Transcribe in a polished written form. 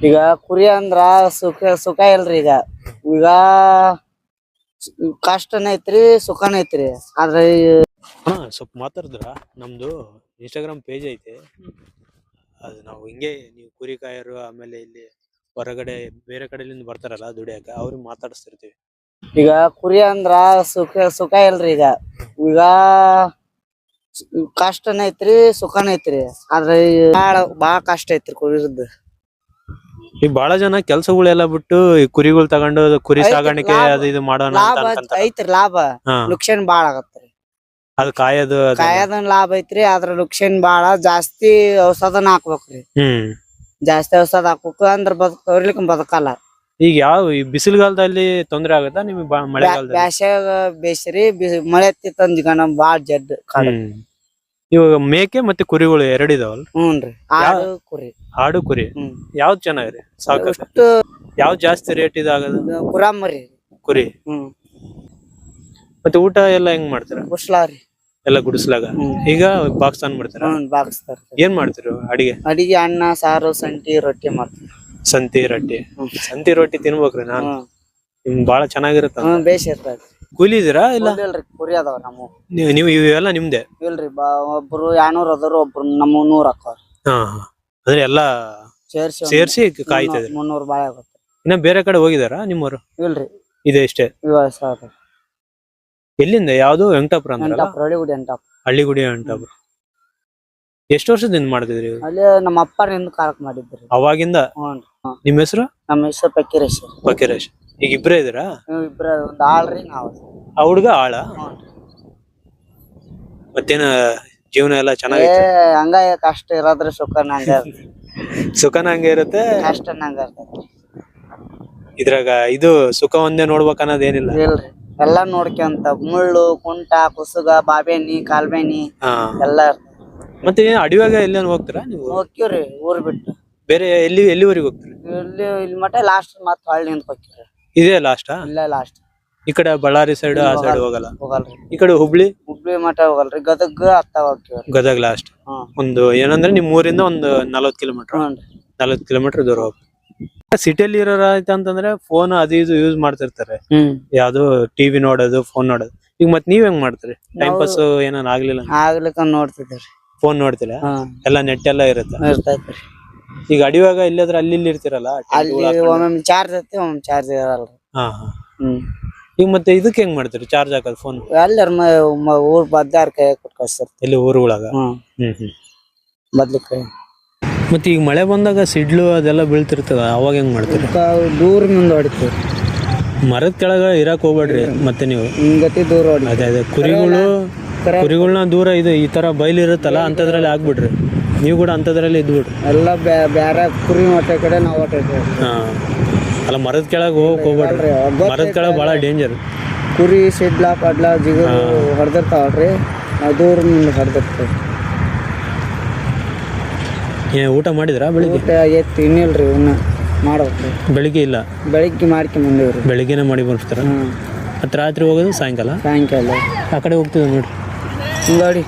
ಈಗ ಕುರಿ ಅಂದ್ರ ಸುಖ ಇಲ್ರಿ. ಈಗ ಕಷ್ಟನ ಐತ್ರಿ ಸುಖನ ಐತ್ರಿ. ಆದ್ರೆ ಸ್ವಲ್ಪ ಮಾತಾಡಿದ್ರ ನಮ್ದು ಇನ್ಸ್ಟಾಗ್ರಾಮ್ ಪೇಜ್ ಐತೆ. ಅದು ನಾವು ಹಿಂಗೆ ನೀವು ಕುರಿ ಕಾಯರು ಆಮೇಲೆ ಇಲ್ಲಿ ಹೊರಗಡೆ ಬೇರೆ ಕಡೆಯಿಂದ ಬರ್ತಾರಲ್ಲ ದುಡಿಯಾಕ ಅವ್ರಿಗೆ ಮಾತಾಡಿಸ್ತಿರ್ತೀವಿ. ಈಗ ಕುರಿ ಅಂದ್ರ ಸುಖ ಇಲ್ರಿ. ಈಗ ಕಷ್ಟನ ಐತ್ರಿ ಸುಖನ ಐತ್ರಿ. ಆದ್ರೆ ಬಾಳ ಕಷ್ಟ ಐತ್ರಿ ಕುರಿದ್. ಈಗ ಬಹಳ ಜನ ಕೆಲ್ಸಗಳೆಲ್ಲ ಬಿಟ್ಟು ಈ ಕುರಿಗಳು ತಗೊಂಡು ಕುರಿ ಸಾಗಾಣಿಕೆ ಅದು ಇದು ಮಾಡೋಣ ಅಂತ ಲಾಭ ಅನ್ಕೊಂತಾರ. ಐತ್ರಿ. ಲಾಭ ಲುಕ್ಷನ್ ಬಾಳ ಆಗತ್ರಿ. ಅದು ಕಾಯದನ್ ಲಾಭ ಐತ್ರಿ. ಆದ್ರ ಲುಕ್ಷನ್ ಬಾಳ ಜಾಸ್ತಿ ಔಷಧನ ಹಾಕ್ಬೇಕ್ರಿ. ಜಾಸ್ತಿ ಔಷಧ ಹಾಕ್ಬೇಕು ಅಂದ್ರ ಬದುಕಲಿಕ್ಕೆ ಬದುಕಲ್ಲ. ಈಗ ಯಾವ ಈ ಬಿಸಿಲುಗಾಲದಲ್ಲಿ ತೊಂದ್ರೆ ಆಗತ್ತಾ ನಿಮ್ಗೆ ಮಳೆಗಾಲದಲ್ಲಿ? ಬ್ಯಾಸ್ಯಾಗ ಬೇಸ್ರಿ ಮಳೆ ಎತ್ತಿತ್ತಂದ ಬಾಳ ಜಡ್ ಇವಾಗ ಮೇಕೆ ಮತ್ತೆ ಕುರಿಗಳು ಎರಡು ಇದಾವಲ್ಲ? ಹ್ಞೂನ್ರಿ. ಆಡು ಕುರಿ. ಆಡು ಕುರಿ ಯಾವ್ದು ಚೆನ್ನಾಗ್ರಿ ಸಾಕಷ್ಟು? ಯಾವ್ದು ಜಾಸ್ತಿ ರೇಟ್ ಇದಾಗದ? ಕುರಾಮರಿ ಕುರಿ. ಮತ್ತೆ ಊಟ ಎಲ್ಲ ಹೆಂಗ್ ಮಾಡ್ತೀರ? ಗುಸ್ಲಾರಿ ಎಲ್ಲ ಗುಡಿಸ್ಲಾಗ. ಈಗ ಬಾಕ್ಸ್ ತಂದ್ ಮಾಡ್ತಾರ? ಬಾಕ್ಸ್ ಏನ್ ಮಾಡ್ತೀರ ಅಡಿಗೆ? ಅಡಿಗೆ ಅನ್ನ ಸಾರು ಸಂತಿ ರೊಟ್ಟಿ ಮಾಡ್ತೀವಿ. ಸಂತಿ ರೊಟ್ಟಿ. ಸಂತಿ ರೊಟ್ಟಿ ತಿನ್ಬೇಕ್ರಿ ನಾನು. ನಿಮ್ ಬಾಳ ಚೆನ್ನಾಗಿರುತ್ತ. ಬೇಸ್ ಇರ್ತದ. ಕೂಲಿ ಇದೀರಾ ಇಲ್ಲ? ಕುರಿ ಅದಾವ ನಮ್ಮ. ನೀವು ಇವೆಲ್ಲ ನಿಮ್ದೆ? ಇಲ್ರಿ. ಒಬ್ರು 200 ಅದಾರು, ಒಬ್ರು ನಮ್ಮ 100 ಹಾಕವ್ರ. ಅಂದ್ರೆ ಎಲ್ಲಾ ಸೇರ್ಸಿ ಕಾಯ್ತಾ ಇದ್ರಿ? 300 ಬಾಳೆ ಆಗುತ್ತೆ. ಇನ್ನ ಬೇರೆ ಕಡೆ ಹೋಗಿದಾರ ನಿಮ್ಮವರು? ಇಲ್ರಿ. ಇದೆ ಇಷ್ಟೇ. ಎಲ್ಲಿಂದ? ಯಾವ್ದು? ವೆಂಕಟಾಪುರ ಅಂದ್ರಲ್ಲ? ಹಳ್ಳಿಗುಡಿ ವೆಂಕಟಾಪುರ. ಎಷ್ಟು ವರ್ಷದಿಂದ ಮಾಡ್ತಿದ್ರಿ? ಅಲ್ಲಿ ನಮ್ಮ ಅಪ್ಪನಿಂದ ಕಾಲಕ್ ಮಾಡಿದ್ರಿ ಅವಾಗಿಂದ. ನಿಮ್ ಹೆಸರು? ನಮ್ಮ ಹೆಸರು ಫಕೀರೇಶ್. ಫಕೀರೇಶ್. ಈಗ ಇಬ್ರೇ ಇದೀರಾ? ಇಬ್ರ. ಒಂದ್ ಆಳ್ರಿ ನಾವ್. ಆ ಹುಡ್ಗ ಆಳ? ಮತ್ತೇನ ಜೀವನ ಎಲ್ಲ ಚೆನ್ನಾಗೈತೆ? ಹಂಗ ಕಷ್ಟ ಇರೋದ್ರ ಸುಖನ ಹಂಗ. ಸುಖನ ಹಂಗೆ ಇರುತ್ತೆ, ಕಷ್ಟನ ಹಂಗ ಇರ್ತೈತಿ. ಇದ್ರಾಗ ಇದು ಸುಖ ಒಂದೇ ನೋಡ್ಬೇಕ ಅನ್ನೋದ್ ಏನಿಲ್ಲ? ಇಲ್ರಿ. ಎಲ್ಲಾ ನೋಡ್ಕೊಂತ ಮುಳ್ಳು ಕುಂಟ ಕುಸುಗ ಬಾಬೇನಿ ಕಾಲ್ಬೇನಿ ಎಲ್ಲಾ ಇರ್ತೈತಿ. ಮತ್ತೆ ಅಡಿವಾಗ ಎಲ್ಲೇನ್ ಹೋಗ್ತೀರಾ ನೀವು? ಹೋಗ್ತೀವ್ರಿ ಊರ್ ಬಿಟ್ಟು. ಬೇರೆ ಎಲ್ಲಿವರೆಗೆ ಹೋಗ್ತೀರಿ? ಇಲ್ಲಿ ಮಟ್ಟ ಲಾಸ್ಟ್ ಮತ್ ಹಳ್ಳಿ ನಿಂತ ಹೋಗ್ತೀವ್ರಿ. ಇದೇ ಲಾಸ್ಟಾ? ಇಲ್ಲ ಲಾಸ್ಟ್. ಈ ಕಡೆ ಬಳ್ಳಾರಿ ಸೈಡ್ ಆ ಸೈಡ್ ಹೋಗಲ್ರಿ? ಈ ಕಡೆ ಹುಬ್ಳಿ ಮಠ ಹೋಗಲ್ರಿ. ಗದಗ ಅತ್ತ ಹೋಗ್ತೀವ್ರಿ. ಗದಗ್ ಲಾಸ್ಟ್. ಒಂದು ಏನಂದ್ರೆ ನಿಮ್ ಊರಿಂದ ಒಂದು 40 ಕಿಲೋಮೀಟರ್. 40 ಕಿಲೋಮೀಟರ್ ದೂರ ಹೋಗ್ತೀವಿ. ಸಿಟಿಯಲ್ಲಿ ಇರೋರ ಆಯ್ತಂತಂದ್ರೆ ಫೋನ್ ಅದು ಇದು ಯೂಸ್ ಮಾಡ್ತಿರ್ತಾರೆ. ಯಾವ್ದು ಟಿವಿ ನೋಡೋದು, ಫೋನ್ ನೋಡೋದು. ಈಗ ಮತ್ ನೀವ್ ಹೆಂಗ್ ಮಾಡ್ತೀರಿ? ಟೈಮ್ ಪಾಸ್ ಏನಾನ ಆಗ್ಲಿಕ್ಕ ನೋಡ್ತಿದ್ರಿ. ಫೋನ್ ನೋಡ್ತಿಲ್ಲ? ಎಲ್ಲ ನೆಟ್ ಎಲ್ಲ ಇರ್ತೈತ್ರಿ. ಈಗ ಅಡಿವಾಗ ಇಲ್ಲದ್ರ ಅಲ್ಲಿ ಇರ್ತಿರಲ್ಲ? ಅಲ್ಲಿ ಒಮ್ಮೊಮ್ಮೆ ಚಾರ್ಜ್ ಐತಿ, ಒಮ್ಮೊಮ್ಮೆ ಚಾರ್ಜ್ ಇರಲ್ರಿ. ಈಗ ಮತ್ತೆ ಇದಕ್ಕೆ ಹೆಂಗ್ ಮಾಡ್ತೀರಿ ಚಾರ್ಜ್ ಹಾಕೋದು ಫೋನ್? ಎಲ್ಲರ ಊರ್ ಬದ್ದಾರ ಕೈ ಕೊಟ್ಟು ಕಳ್ಸಿರ್ತೀವಿ. ಎಲ್ಲಿ ಊರುಗಳಾಗ? ಬದ್ಲಿಕ್ಕೆ. ಮತ್ತೆ ಈಗ ಮಳೆ ಬಂದಾಗ ಸಿಡ್ಲು ಅದೆಲ್ಲ ಬೀಳ್ತಿರ್ತದ, ಅವಾಗ ಹೆಂಗ್ ಮಾಡ್ತೀರಿ? ದೂರದಿಂದ ಹೊಡಿತೀವಿ. ಮರದ ಕೆಳಗ ಇರಾಕ್ ಹೋಗ್ಬೇಡ್ರಿ ಮತ್ತೆ ನೀವು. ದೂರ ಹೊಡಿ. ಅದೇ ಕುರಿಗಳನ್ನ ದೂರ ಇದು ಈ ತರ ಬಯಲು ಇರುತ್ತಲ್ಲ ಅಂತದ್ರಲ್ಲಿ ಆಗ್ಬಿಡ್ರಿ. ನೀವು ಕೂಡ ಅಂತದ್ರಲ್ಲಿ ಇದ್ಬಿಡ್ರಿ. ಎಲ್ಲ ಬ್ಯಾರೆ ಕುರಿ ಹೊಟ್ಟೆ ಕಡೆ ನಾವು ಹೊಟ್ಟೆ. ಅಲ್ಲ ಮರದ ಕೆಳಗೆ ಹೋಗ್ಬೇಡ್ರಿ. ಮರದ ಕೆಳಗೆ ಬಹಳ ಡೇಂಜರ್. ಕುರಿ ಸಿಡ್ಲ ಪಡ್ಲ ಜಿಗುರು ಹೊಡೆದಿರ್ತಾವಲ್ರಿ, ದೂರದಿಂದ ಹೊಡೆದಿರ್ತೇವೆ. ಊಟ ಮಾಡಿದ್ರಾ ಬೆಳಿಗ್ಗೆ? ಊಟ ಆಗೈತಿ, ಇನ್ನಿಲ್ರಿ ಇನ್ನ ಮಾಡ್ಬೇಕ್ರಿ. ಬೆಳಿಗ್ಗೆ ಇಲ್ಲ? ಬೆಳಿಗ್ಗೆ ಮಾಡ್ಕೊಂಡ್ ಬಂದೇವ್ರಿ. ಬೆಳಿಗ್ಗೆನೆ ಮಾಡಿ ಬರ್ತಾರ? ಮತ್ತೆ ರಾತ್ರಿ ಹೋಗೋದು ಸಾಯಂಕಾಲ? ಸಾಯಂಕಾಲ ಆ ಕಡೆ ಹೋಗ್ತಿದ್ವಿ ನೋಡ್ರಿ. ಹಿಂಗಾಡಿ